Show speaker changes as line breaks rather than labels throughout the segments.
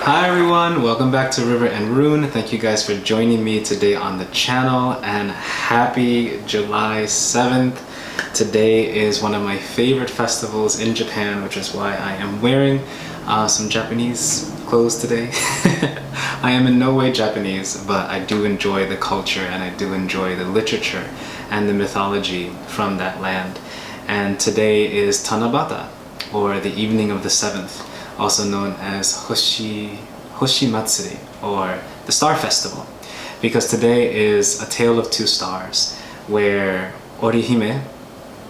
Hi everyone, welcome back to River and Rune. Thank you guys for joining me today on the channel, and happy July 7th. Today is one of my favorite festivals in Japan, which is why I am wearing some Japanese clothes today. I am in no way Japanese, but I do enjoy the culture and I do enjoy the literature and the mythology from that land. And today is Tanabata, or the evening of the 7th, also known as Hoshi Matsuri, or the Star Festival, because today is a tale of two stars, where Orihime,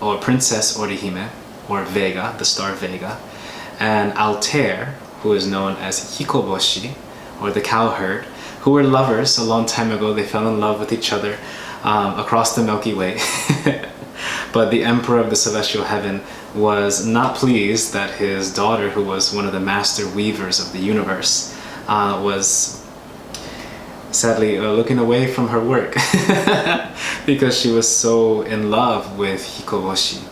or Princess Orihime, or Vega, the star Vega, and Altair, who is known as Hikoboshi, or the cowherd, who were lovers a long time ago. They fell in love with each other across the Milky Way. But the Emperor of the Celestial Heaven was not pleased that his daughter, who was one of the master weavers of the universe, was sadly looking away from her work because she was so in love with Hikoboshi.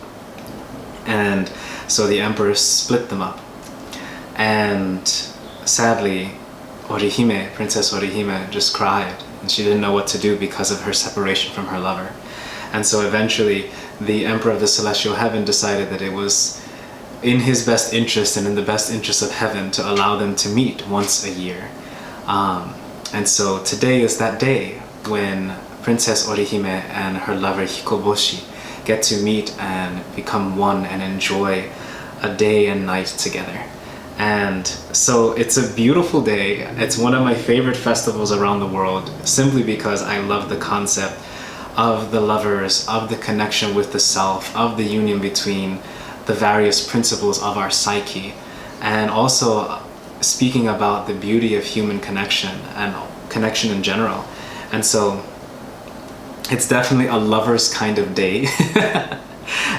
And so the Emperor split them up. And sadly, Orihime, Princess Orihime, just cried, and she didn't know what to do because of her separation from her lover. And so eventually the Emperor of the Celestial Heaven decided that it was in his best interest and in the best interest of heaven to allow them to meet once a year. And so today is that day when Princess Orihime and her lover Hikoboshi get to meet and become one and enjoy a day and night together. And so it's a beautiful day. It's one of my favorite festivals around the world, simply because I love the concept of the lovers, of the connection with the self, of the union between the various principles of our psyche, and also speaking about the beauty of human connection and connection in general. And so it's definitely a lover's kind of day.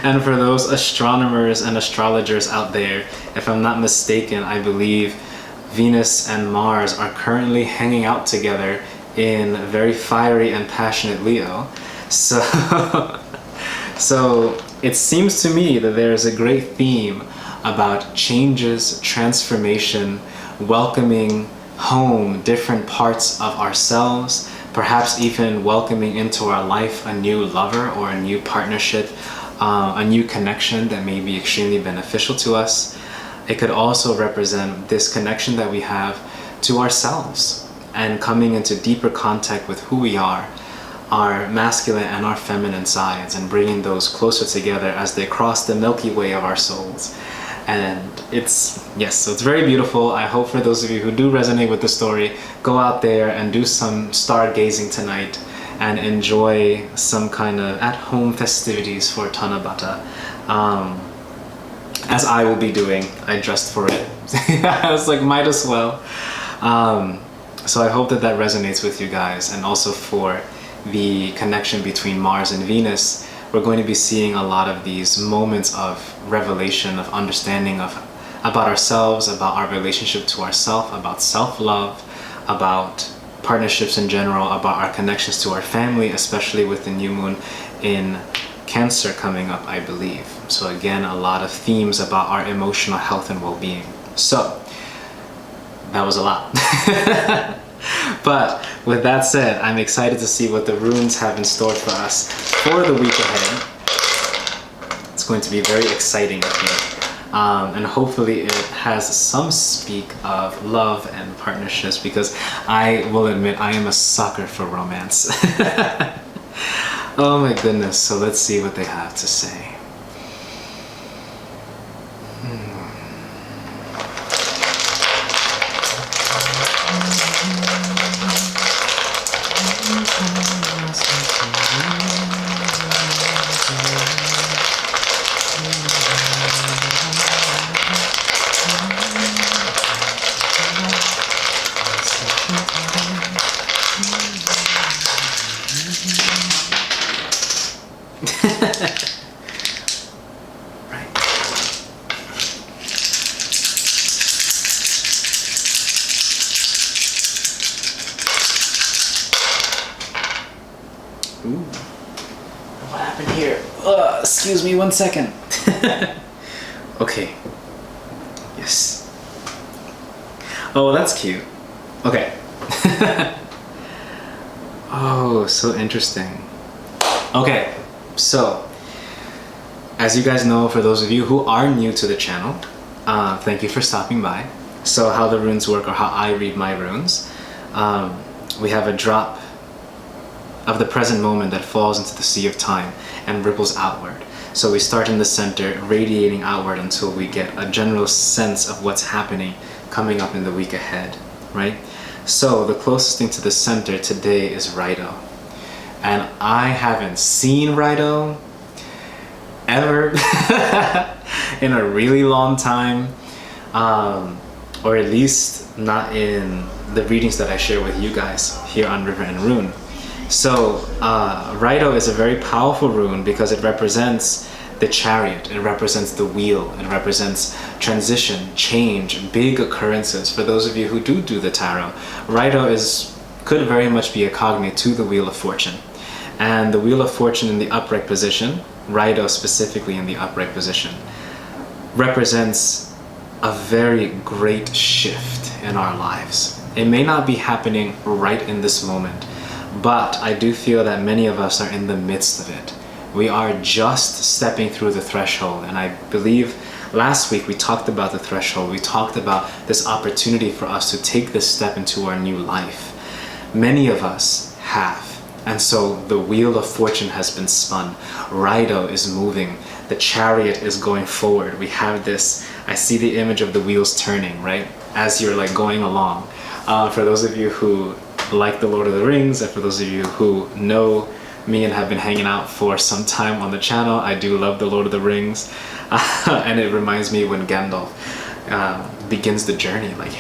And for those astronomers and astrologers out there, if I'm not mistaken, I believe Venus and Mars are currently hanging out together in very fiery and passionate Leo. So it seems to me that there is a great theme about changes, transformation, welcoming home different parts of ourselves, perhaps even welcoming into our life a new lover or a new partnership, a new connection that may be extremely beneficial to us. It could also represent this connection that we have to ourselves and coming into deeper contact with who we are, our masculine and our feminine sides, and bringing those closer together as they cross the Milky Way of our souls. And so it's very beautiful. I hope for those of you who do resonate with the story, go out there and do some stargazing tonight and enjoy some kind of at-home festivities for Tanabata, as I will be doing. I dressed for it. I was like, might as well. So I hope that resonates with you guys. And also for the connection between Mars and Venus, we're going to be seeing a lot of these moments of revelation, of understanding about ourselves, about our relationship to ourselves, about self-love, about partnerships in general, about our connections to our family, especially with the new moon in Cancer coming up, I believe. So again, a lot of themes about our emotional health and well-being. So that was a lot. But with that said, I'm excited to see what the runes have in store for us for the week ahead. It's going to be very exciting, I think. And hopefully it has some speak of love and partnerships, because I will admit I am a sucker for romance. Oh my goodness, so let's see what they have to say. Ooh. What happened here? Excuse me 1 second. Okay. Yes. Oh, that's cute. Okay. Oh, so interesting. Okay, so as you guys know, for those of you who are new to the channel, thank you for stopping by. So how the runes work, or how I read my runes, we have a drop of the present moment that falls into the sea of time and ripples outward. So we start in the center, radiating outward until we get a general sense of what's happening coming up in the week ahead, right? So the closest thing to the center today is Rido. And I haven't seen Rido ever in a really long time, or at least not in the readings that I share with you guys here on River and Rune. So Rido is a very powerful rune because it represents the chariot, it represents the wheel, it represents transition, change, big occurrences. For those of you who do the tarot, Rido could very much be a cognate to the Wheel of Fortune. And the Wheel of Fortune in the upright position, Rido specifically in the upright position, represents a very great shift in our lives. It may not be happening right in this moment, but I do feel that many of us are in the midst of it. We are just stepping through the threshold, and I believe last week we talked about the threshold. We talked about this opportunity for us to take this step into our new life. Many of us have, and so the Wheel of Fortune has been spun. Rido is moving. The chariot is going forward. We have this, I see the image of the wheels turning, right? As you're like going along. For those of you who like the Lord of the Rings, and for those of you who know me and have been hanging out for some time on the channel, I do love the Lord of the Rings. And it reminds me when Gandalf begins the journey, like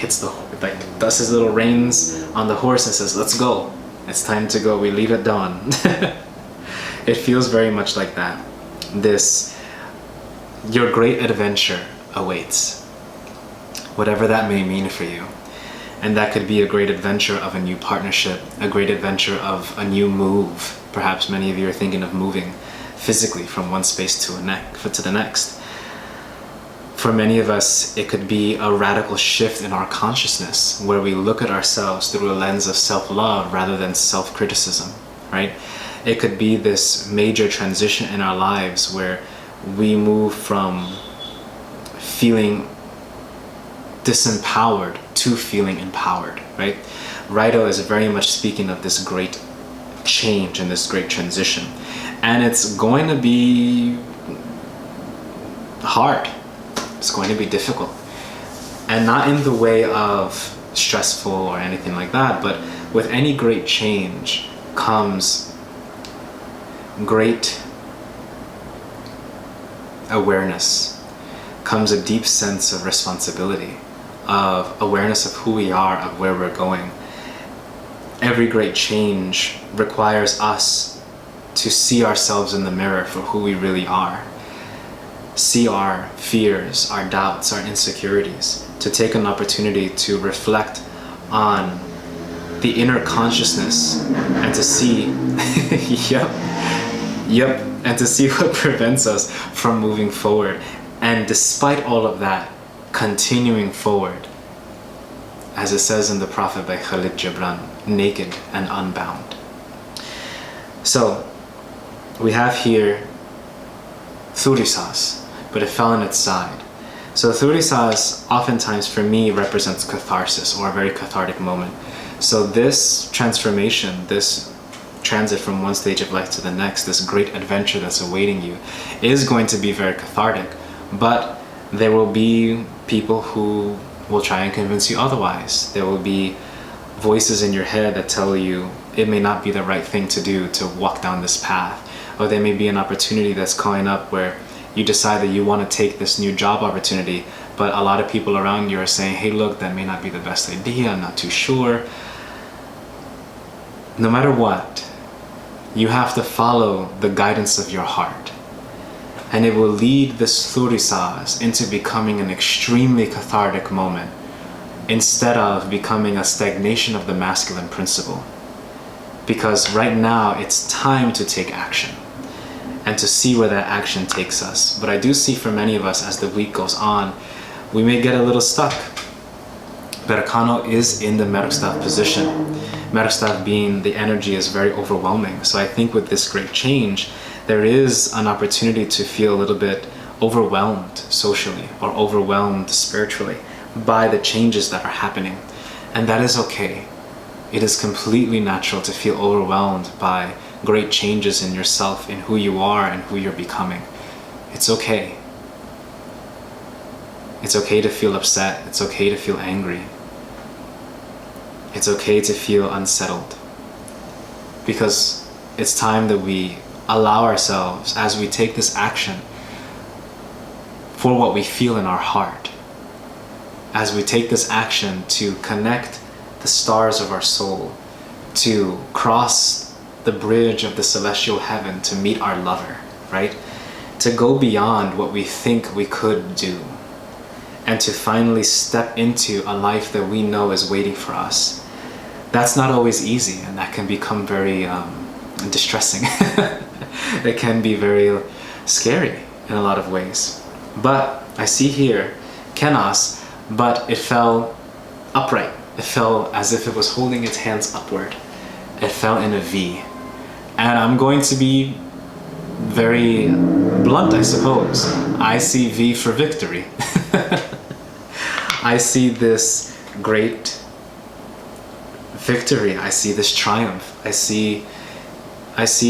does his little reins on the horse and says, let's go. It's time to go. We leave at dawn. It feels very much like that. Your great adventure awaits. Whatever that may mean for you. And that could be a great adventure of a new partnership, a great adventure of a new move. Perhaps many of you are thinking of moving physically from one space to the next. For many of us, it could be a radical shift in our consciousness where we look at ourselves through a lens of self-love rather than self-criticism, right? It could be this major transition in our lives where we move from feeling disempowered to feeling empowered, right? Rido is very much speaking of this great change and this great transition. And it's going to be hard. It's going to be difficult. And not in the way of stressful or anything like that, but with any great change comes great awareness, comes a deep sense of responsibility, of awareness of who we are, of where we're going. Every great change requires us to see ourselves in the mirror for who we really are. See our fears, our doubts, our insecurities, to take an opportunity to reflect on the inner consciousness and to see, and to see what prevents us from moving forward. And despite all of that, continuing forward, as it says in the Prophet by Khalid Gibran, naked and unbound. So we have here Thurisas, but it fell on its side. So Thurisas oftentimes for me represents catharsis, or a very cathartic moment. So this transformation, this transit from one stage of life to the next, this great adventure that's awaiting you, is going to be very cathartic. But there will be people who will try and convince you otherwise. There will be voices in your head that tell you it may not be the right thing to do to walk down this path. Or there may be an opportunity that's coming up where you decide that you want to take this new job opportunity, but a lot of people around you are saying, hey look, that may not be the best idea, I'm not too sure. No matter what, you have to follow the guidance of your heart. And it will lead this Thurisas into becoming an extremely cathartic moment instead of becoming a stagnation of the masculine principle. Because right now it's time to take action and to see where that action takes us. But I do see for many of us as the week goes on, we may get a little stuck. Berkano is in the Merkstav position. Merkstav being the energy is very overwhelming. So I think with this great change, there is an opportunity to feel a little bit overwhelmed socially or overwhelmed spiritually by the changes that are happening. And that is okay. It is completely natural to feel overwhelmed by great changes in yourself, in who you are and who you're becoming. It's okay. It's okay to feel upset. It's okay to feel angry. It's okay to feel unsettled. Because it's time that we allow ourselves, as we take this action, for what we feel in our heart. As we take this action to connect the stars of our soul, to cross the bridge of the celestial heaven to meet our lover, right? To go beyond what we think we could do, and to finally step into a life that we know is waiting for us. That's not always easy, and that can become very distressing. It can be very scary in a lot of ways. But I see here Kenas, but it fell upright. It fell as if it was holding its hands upward. It fell in a V. And I'm going to be very blunt, I suppose. I see V for victory. I see this great victory. I see this triumph. I see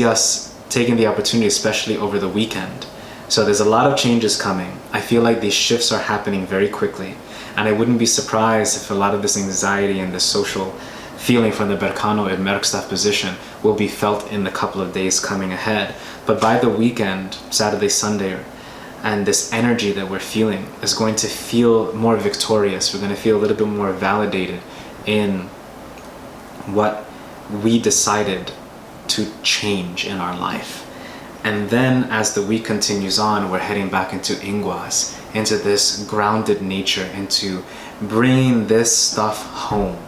us taking the opportunity, especially over the weekend. So there's a lot of changes coming. I feel like these shifts are happening very quickly. And I wouldn't be surprised if a lot of this anxiety and this social feeling from the Berkano and Merkstav position will be felt in the couple of days coming ahead. But by the weekend, Saturday, Sunday, and this energy that we're feeling is going to feel more victorious. We're going to feel a little bit more validated in what we decided to change in our life. And then as the week continues on, we're heading back into Ingwas, into this grounded nature, into bringing this stuff home.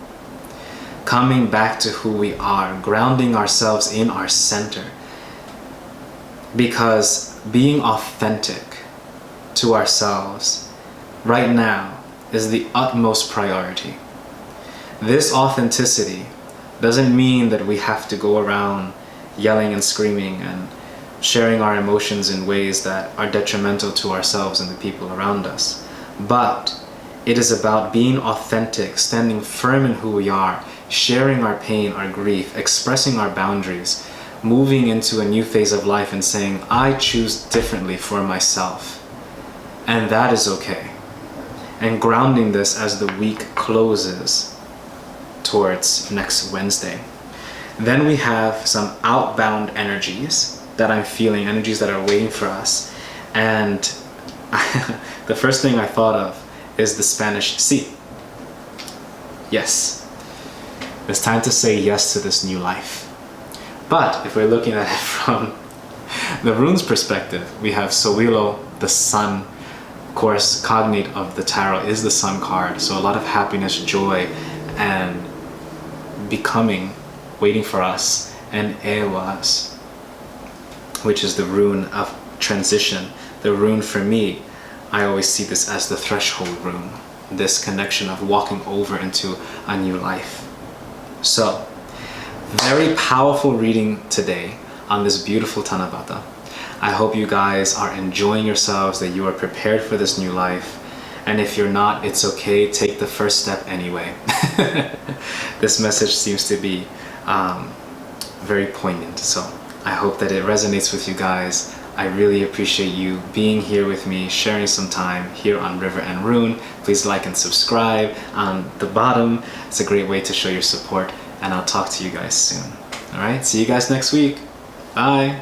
Coming back to who we are, grounding ourselves in our center. Because being authentic to ourselves right now is the utmost priority. This authenticity doesn't mean that we have to go around yelling and screaming and sharing our emotions in ways that are detrimental to ourselves and the people around us. But it is about being authentic, standing firm in who we are, sharing our pain, our grief, expressing our boundaries, moving into a new phase of life and saying, I choose differently for myself. And that is okay. And grounding this as the week closes towards next Wednesday. Then we have some outbound energies that I'm feeling, energies that are waiting for us. And the first thing I thought of is the Spanish sí. Yes. It's time to say yes to this new life. But if we're looking at it from the rune's perspective, we have Sowilo, the sun. Of course, cognate of the tarot is the sun card. So a lot of happiness, joy, and becoming waiting for us. And Ewas, which is the rune of transition. The rune for me, I always see this as the threshold rune. This connection of walking over into a new life. So, very powerful reading today on this beautiful Tanabata. I hope you guys are enjoying yourselves, that you are prepared for this new life. And if you're not, it's okay, take the first step anyway. This message seems to be very poignant, so I hope that it resonates with you guys. I really appreciate you being here with me, sharing some time here on River and Rune. Please like and subscribe on the bottom. It's a great way to show your support, and I'll talk to you guys soon. Alright, see you guys next week. Bye!